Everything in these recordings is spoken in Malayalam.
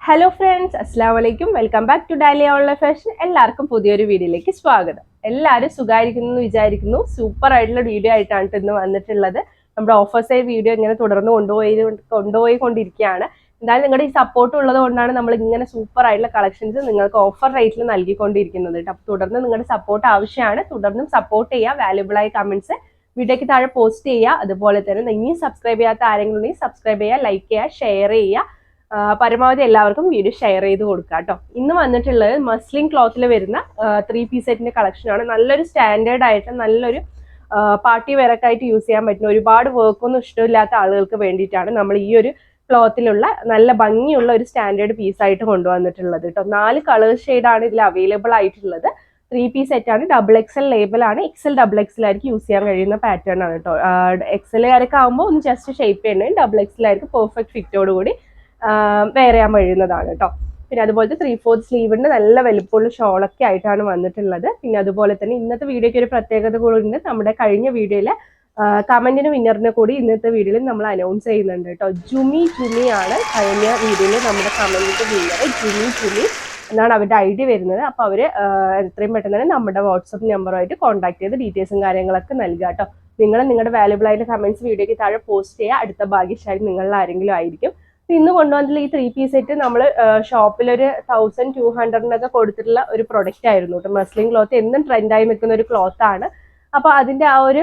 ഹലോ ഫ്രണ്ട്സ്, അസ്സാം വലൈക്കും. Welcome back to Dalia online fashion. എല്ലാവർക്കും പുതിയൊരു വീഡിയോയിലേക്ക് സ്വാഗതം. എല്ലാവരും സുഖമായിരിക്കുന്നു എന്ന് വിചാരിക്കുന്നു. സൂപ്പർ ആയിട്ടുള്ള വീഡിയോ ആയിട്ടാണ് ഇന്ന് വന്നിട്ടുള്ളത്. നമ്മുടെ ഓഫർ സെയിൽ വീഡിയോ ഇങ്ങനെ തുടർന്ന് കൊണ്ടുപോയിക്കൊണ്ടിരിക്കുകയാണ്. എന്തായാലും നിങ്ങളുടെ ഈ സപ്പോർട്ട് ഉള്ളത് കൊണ്ടാണ് നമ്മൾ ഇങ്ങനെ സൂപ്പർ ആയിട്ടുള്ള കളക്ഷൻസ് നിങ്ങൾക്ക് ഓഫർ റേറ്റിൽ നൽകിക്കൊണ്ടിരിക്കുന്നത്. അപ്പോൾ തുടർന്ന് നിങ്ങളുടെ സപ്പോർട്ട് ആവശ്യമാണ്. തുടർന്നും സപ്പോർട്ട് ചെയ്യുക. വാല്യുബിൾ ആയ കമന്റ്സ് വീഡിയോയ്ക്ക് താഴെ പോസ്റ്റ് ചെയ്യുക. അതുപോലെ തന്നെ ഇനിയും സബ്സ്ക്രൈബ് ചെയ്യാത്ത ആരെങ്കിലും ഉണ്ടെങ്കിൽ സബ്സ്ക്രൈബ് ചെയ്യുക, ലൈക്ക് ചെയ്യുക, ഷെയർ ചെയ്യുക. പരമാവധി എല്ലാവർക്കും വീഡിയോ ഷെയർ ചെയ്ത് കൊടുക്കുക കേട്ടോ. ഇന്ന് വന്നിട്ടുള്ളത് മസ്ലിൻ ക്ലോത്തിൽ വരുന്ന 3 പീസ് സെറ്റിന്റെ കളക്ഷൻ ആണ്. നല്ലൊരു സ്റ്റാൻഡേർഡ് ആയിട്ട് നല്ലൊരു പാർട്ടി വെയറൊക്കെ ആയിട്ട് യൂസ് ചെയ്യാൻ പറ്റുന്ന, ഒരുപാട് വർക്കൊന്നും ഇഷ്ടമില്ലാത്ത ആളുകൾക്ക് വേണ്ടിയിട്ടാണ് നമ്മൾ ഈ ഒരു ക്ലോത്തിലുള്ള നല്ല ഭംഗിയുള്ള ഒരു സ്റ്റാൻഡേർഡ് പീസ് ആയിട്ട് കൊണ്ടുവന്നിട്ടുള്ളത് കേട്ടോ. 4 കളർ ഷെയ്ഡാണ് ഇതിൽ അവൈലബിൾ ആയിട്ടുള്ളത്. 3 പീസ് സെറ്റാണ്. XXL ലേബിളാണ്. XL XXL ആയിരിക്കും യൂസ് ചെയ്യാൻ കഴിയുന്ന പാറ്റേൺ ആണ് കേട്ടോ. XL ആകുമ്പോൾ ഒന്ന് ജസ്റ്റ് ഷേപ്പ് ചെയ്യണമെങ്കിൽ XXL ആയിരിക്കും പെർഫെക്റ്റ് ഫിറ്റോടുകൂടി വെയർ ചെയ്യാൻ കഴിയുന്നതാണ് കേട്ടോ. പിന്നെ അതുപോലത്തെ 3/4 സ്ലീവിന്റെ നല്ല വലുപ്പമുള്ള ഷോളൊക്കെ ആയിട്ടാണ് വന്നിട്ടുള്ളത്. പിന്നെ അതുപോലെ തന്നെ ഇന്നത്തെ വീഡിയോയ്ക്ക് ഒരു പ്രത്യേകത കൂടി ഉണ്ട്. നമ്മുടെ കഴിഞ്ഞ വീഡിയോയിലെ കമന്റിന് വിന്നറിനെ കൂടി ഇന്നത്തെ വീഡിയോയിൽ നമ്മൾ അനൗൺസ് ചെയ്യുന്നുണ്ട് കേട്ടോ. ജുമി ആണ് കഴിഞ്ഞ വീഡിയോയിൽ നമ്മുടെ കമന്റിന്റെ വിന്നർ. ജുമി എന്നാണ് അവരുടെ ID വരുന്നത്. അപ്പോൾ അവർ എത്രയും പെട്ടെന്ന് തന്നെ നമ്മുടെ വാട്സപ്പ് നമ്പറുമായിട്ട് കോൺടാക്ട് ചെയ്ത് ഡീറ്റെയിൽസും കാര്യങ്ങളൊക്കെ നൽകുക കേട്ടോ. നിങ്ങളുടെ വാല്യുബിൾ ആയിട്ട് കമന്റ്സ് വീഡിയോയ്ക്ക് താഴെ പോസ്റ്റ് ചെയ്യുക. അടുത്ത ഭാഗ്യശാലി നിങ്ങളിൽ ആരെങ്കിലും ആയിരിക്കും. ഇന്ന് കൊണ്ടുവന്നിട്ടുള്ള ഈ 3 പീസ് സെറ്റ് നമ്മൾ ഷോപ്പിൽ ഒരു 1200 കൊടുത്തിട്ടുള്ള ഒരു പ്രൊഡക്റ്റ് ആയിരുന്നു കേട്ടോ. മസ്ലിൻ ക്ലോത്ത് എന്നും ട്രെൻഡായി നിൽക്കുന്ന ഒരു ക്ലോത്ത് ആണ്. അപ്പോൾ അതിന്റെ ആ ഒരു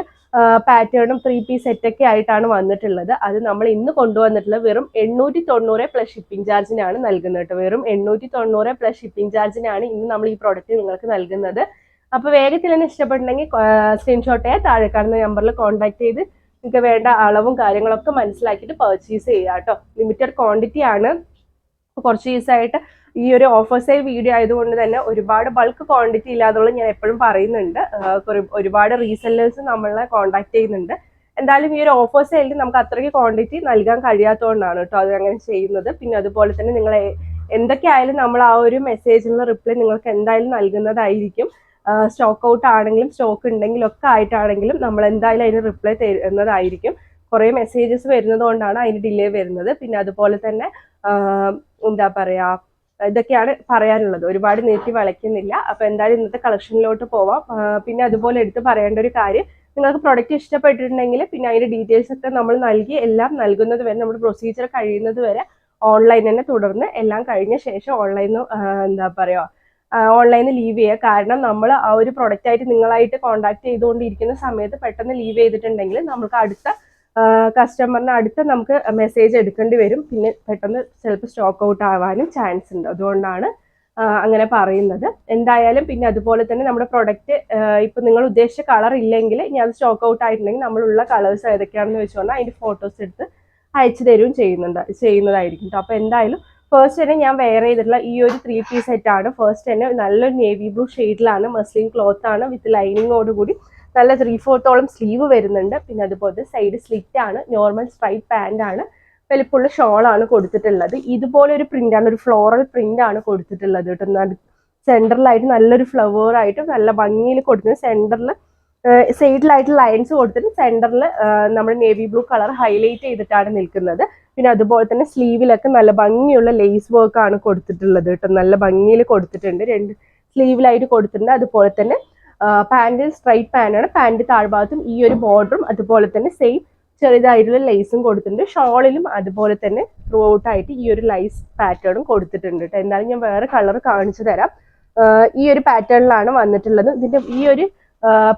പാറ്റേണും 3 പീസ് സെറ്റൊക്കെ ആയിട്ടാണ് വന്നിട്ടുള്ളത്. അത് നമ്മൾ ഇന്ന് കൊണ്ടുവന്നിട്ടുള്ളത് വെറും 890 പ്ലസ് ഷിപ്പിംഗ് ചാർജിനാണ് നൽകുന്നത് കേട്ടോ. വെറും 890 പ്ലസ് ഷിപ്പിംഗ് ചാർജിനാണ് ഇന്ന് നമ്മൾ ഈ പ്രോഡക്റ്റ് നിങ്ങൾക്ക് നൽകുന്നത്. അപ്പോൾ വേഗത്തിൽ തന്നെ ഇഷ്ടപ്പെട്ടുണ്ടെങ്കിൽ സ്ക്രീൻഷോട്ട് താഴെ കാണുന്ന നമ്പറിൽ കോൺടാക്ട് ചെയ്ത് നിങ്ങൾക്ക് വേണ്ട അളവും കാര്യങ്ങളൊക്കെ മനസ്സിലാക്കിയിട്ട് പർച്ചേസ് ചെയ്യുക കേട്ടോ. ലിമിറ്റഡ് ക്വാണ്ടിറ്റി ആണ്. കുറച്ച് ദിവസമായിട്ട് ഈ ഒരു ഓഫർ സെയിൽ വീഡിയോ ആയതുകൊണ്ട് തന്നെ ഒരുപാട് ബൾക്ക് ക്വാണ്ടിറ്റി ഇല്ലാതുള്ള ഞാൻ എപ്പോഴും പറയുന്നുണ്ട്. ഒരുപാട് റീസെല്ലേഴ്സ് നമ്മളെ കോൺടാക്ട് ചെയ്യുന്നുണ്ട്. എന്തായാലും ഈ ഒരു ഓഫർ സെയിലിൽ നമുക്ക് അത്രയ്ക്ക് ക്വാണ്ടിറ്റി നൽകാൻ കഴിയാത്തതുകൊണ്ടാണ് കേട്ടോ അത് അങ്ങനെ ചെയ്യുന്നത്. പിന്നെ അതുപോലെ തന്നെ നിങ്ങൾ എന്തൊക്കെ ആയാലും നമ്മൾ ആ ഒരു മെസ്സേജിനുള്ള റിപ്ലൈ നിങ്ങൾക്ക് എന്തായാലും നൽകുന്നതായിരിക്കും. സ്റ്റോക്ക് ഔട്ട് ആണെങ്കിലും സ്റ്റോക്ക് ഉണ്ടെങ്കിലും ഒക്കെ ആയിട്ടാണെങ്കിലും നമ്മൾ എന്തായാലും അതിന് റിപ്ലൈ തരുന്നതായിരിക്കും. കുറേ മെസ്സേജസ് വരുന്നത് കൊണ്ടാണ് അതിന് ഡിലേ വരുന്നത്. പിന്നെ അതുപോലെ തന്നെ എന്താ പറയുക, ഇതൊക്കെയാണ് പറയാനുള്ളത്. ഒരുപാട് നീട്ടി വളയ്ക്കുന്നില്ല. അപ്പോൾ എന്തായാലും ഇന്നത്തെ കളക്ഷനിലോട്ട് പോവാം. പിന്നെ അതുപോലെ എടുത്ത് പറയേണ്ട ഒരു കാര്യം, നിങ്ങൾക്ക് പ്രൊഡക്റ്റ് ഇഷ്ടപ്പെട്ടിട്ടുണ്ടെങ്കിൽ പിന്നെ അതിൻ്റെ ഡീറ്റെയിൽസ് ഒക്കെ നമ്മൾ നൽകി എല്ലാം നൽകുന്നത് വരെ, നമ്മുടെ പ്രൊസീജിയർ കഴിയുന്നത് വരെ ഓൺലൈൻ തന്നെ തുടർന്ന് എല്ലാം കഴിഞ്ഞ ശേഷം ഓൺലൈനിൽ ലീവ് ചെയ്യുക. കാരണം നമ്മൾ ആ ഒരു പ്രൊഡക്റ്റ് ആയിട്ട് നിങ്ങളായിട്ട് കോൺടാക്ട് ചെയ്തുകൊണ്ടിരിക്കുന്ന സമയത്ത് പെട്ടെന്ന് ലീവ് ചെയ്തിട്ടുണ്ടെങ്കിൽ നമുക്ക് അടുത്ത കസ്റ്റമറിന് നമുക്ക് മെസ്സേജ് എടുക്കേണ്ടി വരും. പിന്നെ പെട്ടെന്ന് ചിലപ്പോൾ സ്റ്റോക്ക് ഔട്ട് ആവാനും ചാൻസ് ഉണ്ട്. അതുകൊണ്ടാണ് അങ്ങനെ പറയുന്നത്. എന്തായാലും പിന്നെ അതുപോലെ തന്നെ നമ്മുടെ പ്രൊഡക്റ്റ് ഇപ്പം നിങ്ങൾ ഉദ്ദേശിച്ച കളർ ഇല്ലെങ്കിൽ ഇനി അത് സ്റ്റോക്ക് ഔട്ട് ആയിട്ടുണ്ടെങ്കിൽ നമ്മളുള്ള കളേഴ്സ് ഏതൊക്കെയാണെന്ന് വെച്ചുകൊണ്ട് അതിൻ്റെ ഫോട്ടോസ് എടുത്ത് അയച്ചു തരുകയും ചെയ്യുന്നതായിരിക്കും. അപ്പോൾ എന്തായാലും ഫസ്റ്റ് തന്നെ ഞാൻ വെയർ ചെയ്തിട്ടുള്ള ഈ ഒരു 3 പീസ് സെറ്റാണ്. ഫസ്റ്റ് തന്നെ നല്ലൊരു നേവി ബ്ലൂ ഷെയ്ഡിലാണ്. മസ്ലിൻ ക്ലോത്ത് ആണ്. വിത്ത് ലൈനിങ്ങോട് കൂടി നല്ല 3/4 സ്ലീവ് വരുന്നുണ്ട്. പിന്നെ അതുപോലെ സൈഡ് സ്ലിറ്റ് ആണ്. നോർമൽ സ്ട്രൈറ്റ് പാൻ്റ് ആണ്. വലിപ്പുള്ള ഷോളാണ് കൊടുത്തിട്ടുള്ളത്. ഇതുപോലെ ഒരു പ്രിന്റ് ആണ്, ഒരു ഫ്ലോറൽ പ്രിന്റ് ആണ് കൊടുത്തിട്ടുള്ളത് കേട്ടോ. സെന്ററിലായിട്ട് നല്ലൊരു ഫ്ലവർ ആയിട്ട് നല്ല ഭംഗിയിൽ കൊടുത്തിട്ടുണ്ട്. സെന്ററിൽ സൈഡിലായിട്ട് ലൈൻസ് കൊടുത്തിട്ട് സെന്ററിൽ നമ്മുടെ നേവി ബ്ലൂ കളർ ഹൈലൈറ്റ് ചെയ്തിട്ടാണ് നിൽക്കുന്നത്. പിന്നെ അതുപോലെ തന്നെ സ്ലീവിലൊക്കെ നല്ല ഭംഗിയുള്ള ലേസ് വർക്ക് ആണ് കൊടുത്തിട്ടുള്ളത് കേട്ടോ. നല്ല ഭംഗിയിൽ കൊടുത്തിട്ടുണ്ട്. 2 സ്ലീവിലായിട്ട് കൊടുത്തിട്ടുണ്ട്. അതുപോലെ തന്നെ പാൻറ് സ്ട്രൈറ്റ് പാൻ്റാണ്. പാൻറ് താഴ്ഭാഗത്തും ഈ ഒരു ബോർഡറും അതുപോലെ തന്നെ സെയിം ചെറുതായിട്ടുള്ള ലേസും കൊടുത്തിട്ടുണ്ട്. ഷോളിലും അതുപോലെ തന്നെ ത്രൂ ഔട്ട് ആയിട്ട് ഈ ഒരു ലൈസ് പാറ്റേണും കൊടുത്തിട്ടുണ്ട് കേട്ടോ. എന്തായാലും ഞാൻ വേറെ കളർ കാണിച്ചു തരാം. ഈ ഒരു പാറ്റേണിലാണ് വന്നിട്ടുള്ളത്. ഇതിന്റെ ഈ ഒരു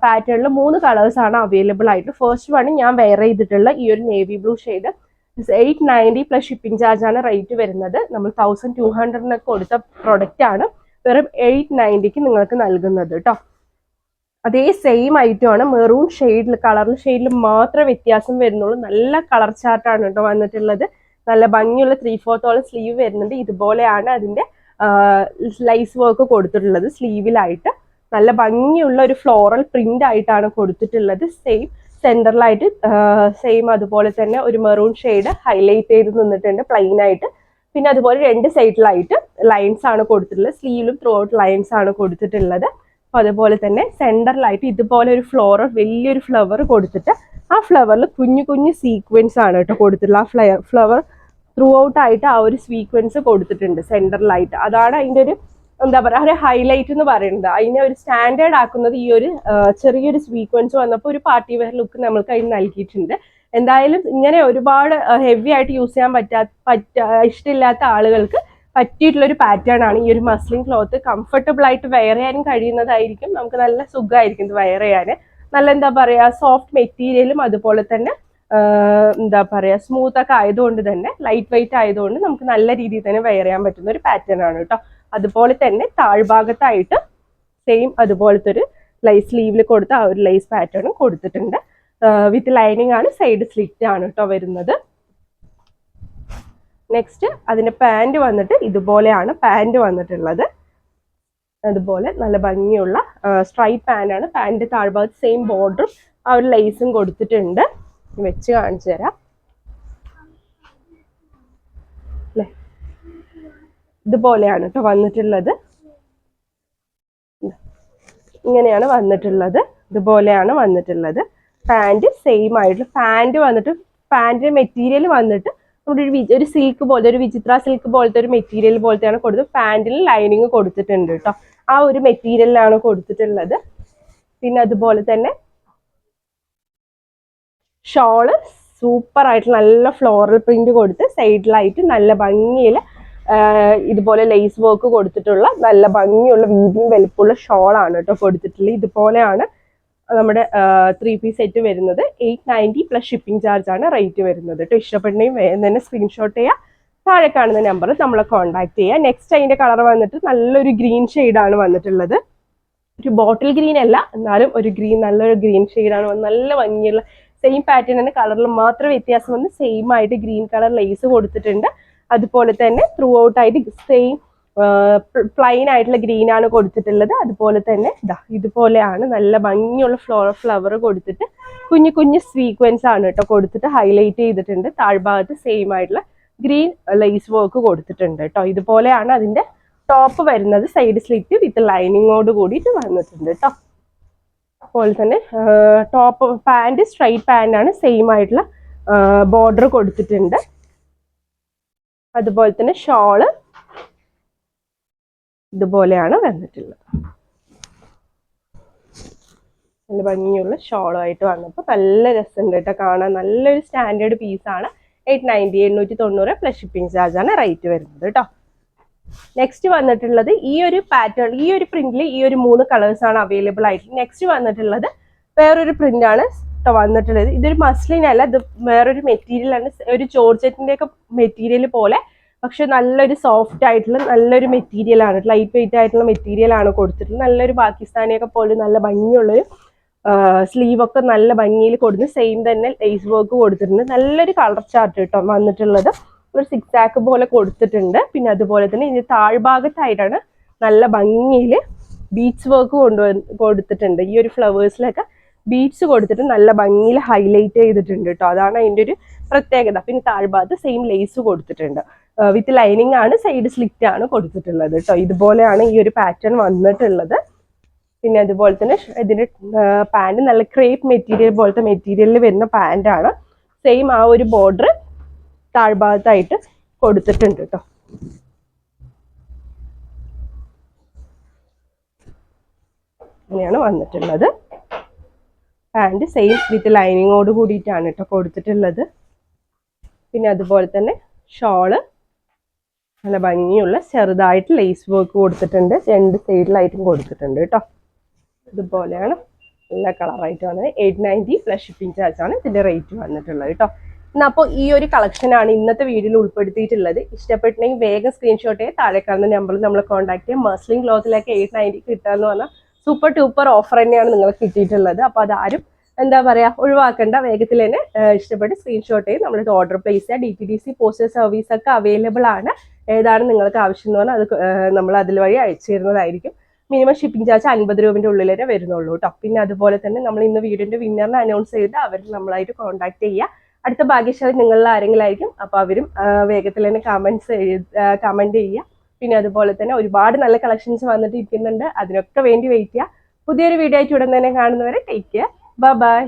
പാറ്റേണിൽ 3 കളേഴ്സ് ആണ് അവൈലബിൾ ആയിട്ട്. ഫസ്റ്റ് വൺ ഞാൻ വെയർ ചെയ്തിട്ടുള്ള ഈ ഒരു navy blue shade 890 plus shipping charge ആണ് റേറ്റ് വരുന്നത്. നമ്മൾ 1200 കൊടുത്ത പ്രൊഡക്റ്റ് ആണ് വെറും 890 നിങ്ങൾക്ക് നൽകുന്നത് കേട്ടോ. അതേ സെയിം ഐറ്റം ആണ്. മെറൂൺ ഷെയ്ഡിൽ ഷെയ്ഡിൽ മാത്രമേ വ്യത്യാസം വരുന്നുള്ളൂ. നല്ല കളർ ചാർട്ടാണ് കേട്ടോ വന്നിട്ടുള്ളത്. നല്ല ഭംഗിയുള്ള 3/4 സ്ലീവ് വരുന്നുണ്ട്. ഇതുപോലെയാണ് അതിന്റെ ലൈസ് വർക്ക് കൊടുത്തിട്ടുള്ളത്. സ്ലീവിലായിട്ട് നല്ല ഭംഗിയുള്ള ഒരു ഫ്ലോറൽ പ്രിന്റ് ആയിട്ടാണ് കൊടുത്തിട്ടുള്ളത്. സെയിം സെന്ററിലായിട്ട് സെയിം അതുപോലെ തന്നെ ഒരു മെറൂൺ ഷെയ്ഡ് ഹൈലൈറ്റ് ചെയ്ത് നിന്നിട്ടുണ്ട് പ്ലെയിൻ ആയിട്ട്. പിന്നെ അതുപോലെ 2 സൈഡിലായിട്ട് ലൈൻസ് ആണ് കൊടുത്തിട്ടുള്ളത്. സ്ലീവിലും ത്രൂ ഔട്ട് ലൈൻസ് ആണ് കൊടുത്തിട്ടുള്ളത്. അപ്പോൾ അതുപോലെ തന്നെ സെന്ററിലായിട്ട് ഇതുപോലെ ഒരു വലിയൊരു ഫ്ലവർ കൊടുത്തിട്ട് ആ ഫ്ലവറിൽ കുഞ്ഞു സീക്വൻസ് ആണ് കേട്ടോ കൊടുത്തിട്ടുള്ളത്. ആ ഫ്ലവർ ത്രൂ ഔട്ട് ആയിട്ട് ആ ഒരു സ്വീക്വൻസ് കൊടുത്തിട്ടുണ്ട് സെൻറ്ററിലായിട്ട്. അതാണ് അതിൻ്റെ ഒരു എന്താ പറയുക ഒരു ഹൈലൈറ്റ് എന്ന് പറയുന്നത്. അതിനെ ഒരു സ്റ്റാൻഡേർഡ് ആക്കുന്നത് ഈ ഒരു ചെറിയൊരു സ്വീക്വൻസ് വന്നപ്പോൾ ഒരു പാർട്ടി വെയർ ലുക്ക് നമ്മൾക്ക് അതിന് നൽകിയിട്ടുണ്ട്. എന്തായാലും ഇങ്ങനെ ഒരുപാട് ഹെവി ആയിട്ട് യൂസ് ചെയ്യാൻ ഇഷ്ടമില്ലാത്ത ആളുകൾക്ക് പറ്റിയിട്ടുള്ളൊരു പാറ്റേൺ ആണ് ഈ ഒരു മസ്ലിൻ ക്ലോത്ത്. കംഫർട്ടബിൾ ആയിട്ട് വെയർ ചെയ്യാനും കഴിയുന്നതായിരിക്കും. നമുക്ക് നല്ല സുഖമായിരിക്കും ഇത് വെയർ ചെയ്യാൻ. നല്ല എന്താ പറയുക സോഫ്റ്റ് മെറ്റീരിയലും അതുപോലെ തന്നെ എന്താ പറയുക സ്മൂത്ത് ഒക്കെ ആയതുകൊണ്ട് തന്നെ ലൈറ്റ് വെയിറ്റ് ആയതുകൊണ്ട് നമുക്ക് നല്ല രീതിയിൽ തന്നെ വെയർ ചെയ്യാൻ പറ്റുന്ന ഒരു പാറ്റേൺ ആണ് കേട്ടോ. അതുപോലെ തന്നെ താഴ്ഭാഗത്തായിട്ട് സെയിം അതുപോലത്തെ ഒരു ലൈസ് സ്ലീവിൽ കൊടുത്ത ആ ഒരു ലൈസ് പാറ്റേണും കൊടുത്തിട്ടുണ്ട്. വിത്ത് ലൈനിങ് ആണ്, സൈഡ് സ്ലിറ്റ് ആണ് കേട്ടോ വരുന്നത്. നെക്സ്റ്റ് അതിന്റെ പാൻറ് വന്നിട്ട് ഇതുപോലെയാണ് പാൻറ് വന്നിട്ടുള്ളത്. അതുപോലെ നല്ല ഭംഗിയുള്ള സ്ട്രൈറ്റ് പാൻ്റാണ്. പാൻറ് താഴ്ഭാഗത്ത് സെയിം ബോർഡറും ആ ഒരു ലൈസും കൊടുത്തിട്ടുണ്ട്. വെച്ച് കാണിച്ചു തരാം അല്ലേ. ഇതുപോലെയാണ് കേട്ടോ വന്നിട്ടുള്ളത്. ഇങ്ങനെയാണ് വന്നിട്ടുള്ളത്. ഇതുപോലെയാണ് വന്നിട്ടുള്ളത്. പാൻറ് സെയിം ആയിട്ട് പാൻറ് വന്നിട്ട് പാൻറ് മെറ്റീരിയൽ വന്നിട്ട് നമ്മുടെ ഒരു സിൽക്ക് പോലത്തെ ഒരു വിചിത്ര സിൽക്ക് പോലത്തെ ഒരു മെറ്റീരിയൽ പോലത്തെയാണ് കൊടുത്തത്. പാൻറിൽ ലൈനിങ് കൊടുത്തിട്ടുണ്ട് കേട്ടോ. ആ ഒരു മെറ്റീരിയലിലാണ് കൊടുത്തിട്ടുള്ളത്. പിന്നെ അതുപോലെ തന്നെ ഷോള് സൂപ്പർ ആയിട്ട് നല്ല ഫ്ലോറൽ പ്രിന്റ് കൊടുത്ത് സൈഡിലായിട്ട് നല്ല ഭംഗിയിൽ ഇതുപോലെ ലേസ് വർക്ക് കൊടുത്തിട്ടുള്ള നല്ല ഭംഗിയുള്ള വീതിയും വലുപ്പമുള്ള ഷോളാണ് കേട്ടോ കൊടുത്തിട്ടുള്ളത്. ഇതുപോലെയാണ് നമ്മുടെ 3 പീസ് സെറ്റ് വരുന്നത്. 890 പ്ലസ് ഷിപ്പിംഗ് ചാർജ് ആണ് റേറ്റ് വരുന്നത് കേട്ടോ. ഇഷ്ടപ്പെടുന്നെങ്കിൽ വേഗം തന്നെ സ്ക്രീൻഷോട്ട് ചെയ്യുക. താഴെ കാണുന്ന നമ്പർ നമ്മളെ കോൺടാക്ട് ചെയ്യുക. നെക്സ്റ്റ് അതിന്റെ കളർ വന്നിട്ട് നല്ലൊരു ഗ്രീൻ ഷെയ്ഡാണ് വന്നിട്ടുള്ളത്. ഒരു ബോട്ടിൽ ഗ്രീൻ അല്ല, എന്നാലും ഒരു നല്ലൊരു ഗ്രീൻ ഷെയ്ഡാണ് വന്നത്. നല്ല ഭംഗിയുള്ള സെയിം പാറ്റേൺ തന്നെ, കളറിൽ മാത്രം വ്യത്യാസം വന്ന് സെയിം ആയിട്ട് ഗ്രീൻ കളർ ലേസ് കൊടുത്തിട്ടുണ്ട്. അതുപോലെ തന്നെ ത്രൂ ഔട്ട് ആയിട്ട് സെയിം പ്ലെയിൻ ആയിട്ടുള്ള ഗ്രീൻ ആണ് കൊടുത്തിട്ടുള്ളത്. അതുപോലെ തന്നെ ഇതുപോലെയാണ് നല്ല ഭംഗിയുള്ള ഫ്ലവർ കൊടുത്തിട്ട് കുഞ്ഞു കുഞ്ഞു സ്വീക്വൻസ് ആണ് കേട്ടോ കൊടുത്തിട്ട് ഹൈലൈറ്റ് ചെയ്തിട്ടുണ്ട്. താഴ്ഭാഗത്ത് സെയിം ആയിട്ടുള്ള ഗ്രീൻ ലേസ് വർക്ക് കൊടുത്തിട്ടുണ്ട് കേട്ടോ. ഇതുപോലെയാണ് അതിന്റെ ടോപ്പ് വരുന്നത്. സൈഡ് സ്ലിറ്റ് വിത്ത് ലൈനിങ്ങോട് കൂടിയിട്ട് വന്നിട്ടുണ്ട് കേട്ടോ. അതുപോലെ തന്നെ ടോപ്പ് പാൻറ് സ്ട്രൈറ്റ് പാൻ്റ് ആണ്, സെയിം ആയിട്ടുള്ള ബോർഡർ കൊടുത്തിട്ടുണ്ട്. അതുപോലെ തന്നെ ഷോള് ഇതുപോലെയാണ് വന്നിട്ടുള്ളത്. നല്ല ഭംഗിയുള്ള ഷോളുമായിട്ട് വന്നപ്പോൾ നല്ല രസമുണ്ട് കേട്ടോ കാണാൻ. നല്ലൊരു സ്റ്റാൻഡേർഡ് പീസാണ്. 890 890 പ്ലസ് ഷിപ്പിംഗ് ചാർജ് ആണ് റേറ്റ് വരുന്നത് കേട്ടോ. നെക്സ്റ്റ് വന്നിട്ടുള്ളത് ഈ ഒരു പാറ്റേൺ, ഈ ഒരു പ്രിന്റിൽ ഈ ഒരു 3 കളേഴ്സ് ആണ് അവൈലബിൾ ആയിട്ടുള്ളത്. നെക്സ്റ്റ് വന്നിട്ടുള്ളത് വേറൊരു പ്രിന്റ് ആണ് വന്നിട്ടുള്ളത്. ഇതൊരു മസ്ലിൻ അല്ല, ഇത് വേറൊരു മെറ്റീരിയൽ ആണ്. ഒരു ജോർജറ്റിന്റെ ഒക്കെ മെറ്റീരിയൽ പോലെ, പക്ഷെ നല്ലൊരു സോഫ്റ്റ് ആയിട്ടുള്ള നല്ലൊരു മെറ്റീരിയൽ ആണ്. ലൈറ്റ് വെയിറ്റ് ആയിട്ടുള്ള മെറ്റീരിയൽ ആണ് കൊടുത്തിട്ടുള്ളത്. നല്ലൊരു പാകിസ്ഥാനിയൊക്കെ പോലെ നല്ല ഭംഗിയുള്ളൊരു സ്ലീവൊക്കെ നല്ല ഭംഗിയിൽ കൊടുത്ത് സെയിം തന്നെ ലേസ് വർക്ക് കൊടുത്തിട്ടുണ്ട്. നല്ലൊരു കളർ ചാർട്ട് കേട്ടോ വന്നിട്ടുള്ളത്. ഒരു 6 ആക്ക് പോലെ കൊടുത്തിട്ടുണ്ട്. പിന്നെ അതുപോലെ തന്നെ ഇതിന്റെ താഴ്ഭാഗത്തായിട്ടാണ് നല്ല ഭംഗിയിൽ ബീഡ്സ് വർക്ക് കൊടുത്തിട്ടുണ്ട്. ഈ ഒരു ഫ്ലവേഴ്സിലൊക്കെ ബീഡ്സ് കൊടുത്തിട്ട് നല്ല ഭംഗിയിൽ ഹൈലൈറ്റ് ചെയ്തിട്ടുണ്ട് കേട്ടോ. അതാണ് അതിൻ്റെ ഒരു പ്രത്യേകത. പിന്നെ താഴ്ഭാഗത്ത് സെയിം ലേസ് കൊടുത്തിട്ടുണ്ട്. വിത്ത് ലൈനിങ് ആണ്, സൈഡ് സ്ലിറ്റ് ആണ് കൊടുത്തിട്ടുള്ളത് കേട്ടോ. ഇതുപോലെയാണ് ഈ ഒരു പാറ്റേൺ വന്നിട്ടുള്ളത്. പിന്നെ അതുപോലെ തന്നെ ഇതിന്റെ പാൻറ് നല്ല ക്രേപ്പ് മെറ്റീരിയൽ പോലത്തെ മെറ്റീരിയലിൽ വരുന്ന പാൻറ്റാണ്. സെയിം ആ ഒരു ബോർഡർ താഴ്ഭാഗത്തായിട്ട് കൊടുത്തിട്ടുണ്ട് കേട്ടോ. അങ്ങനെയാണ് വന്നിട്ടുള്ളത്. പാൻറ് സെയിം വിത്ത് ലൈനിങ്ങോട് കൂടിയിട്ടാണ് കേട്ടോ കൊടുത്തിട്ടുള്ളത്. പിന്നെ അതുപോലെ തന്നെ ഷോള് നല്ല ഭംഗിയുള്ള ചെറുതായിട്ട് ലേസ് വർക്ക് കൊടുത്തിട്ടുണ്ട്. 2 സൈഡിലായിട്ടും കൊടുത്തിട്ടുണ്ട് കേട്ടോ. ഇതുപോലെയാണ് നല്ല കളറായിട്ട് വന്നത്. 890 പ്ലസ് ഷിപ്പിംഗ് ചാർജ് ആണ് ഇതിന്റെ റേറ്റ് വന്നിട്ടുള്ളത് കേട്ടോ. അപ്പോൾ ഈ ഒരു കളക്ഷനാണ് ഇന്നത്തെ വീഡിയോയിൽ ഉൾപ്പെടുത്തിയിട്ടുള്ളത്. ഇഷ്ടപ്പെട്ടെങ്കിൽ വേഗം സ്ക്രീൻഷോട്ട് ചെയ്ത് താഴെ കാണുന്ന നമ്പറിൽ നമ്മൾ കോൺടാക്ട് ചെയ്യാം. മസ്ലിൻ ക്ലോത്തിലേക്ക് 890 കിട്ടാന്ന് പറഞ്ഞാൽ സൂപ്പർ ടൂപ്പർ ഓഫർ തന്നെയാണ് നിങ്ങൾക്ക് കിട്ടിയിട്ടുള്ളത്. അപ്പോൾ അതാരും എന്താ പറയുക ഒഴിവാക്കേണ്ട. വേഗത്തിൽ തന്നെ ഇഷ്ടപ്പെട്ട് സ്ക്രീൻഷോട്ട് ചെയ്ത് നമ്മളിത് ഓർഡർ പ്ലേസ് ചെയ്യുക. DTDC പോസ്റ്റൽ സർവീസ് ഒക്കെ അവൈലബിൾ ആണ്. ഏതാണ് നിങ്ങൾക്ക് ആവശ്യം എന്ന് പറഞ്ഞാൽ അത് നമ്മൾ അതിൽ വഴി അയച്ചു തരുന്നതായിരിക്കും. മിനിമം ഷിപ്പിംഗ് ചാർജ് 50 രൂപയുടെ ഉള്ളിൽ വരെ വരുന്നുള്ളൂ കേട്ടോ. പിന്നെ അതുപോലെ തന്നെ നമ്മൾ ഇന്ന് വീഡിയോന്റെ വിന്നറിനെ അനൗൺസ് ചെയ്ത് അവർ നമ്മളായിട്ട് കോൺടാക്ട് ചെയ്യുക. അടുത്ത ഭാഗ്യശാലി നിങ്ങളിൽ ആരെങ്കിലും ആയിരിക്കും. അപ്പോൾ അവരും വേഗത്തിൽ തന്നെ കമന്റ് ചെയ്യുക. പിന്നെ അതുപോലെ തന്നെ ഒരുപാട് നല്ല കളക്ഷൻസ് വന്നിട്ട് ഇരിക്കുന്നുണ്ട്. അതിനൊക്കെ വേണ്ടി വെയിറ്റ് ചെയ്യുക. പുതിയൊരു വീഡിയോ ആയിട്ട് ഉടൻ തന്നെ കാണുന്നവരെ ടേക്ക് കെയർ. ബൈ.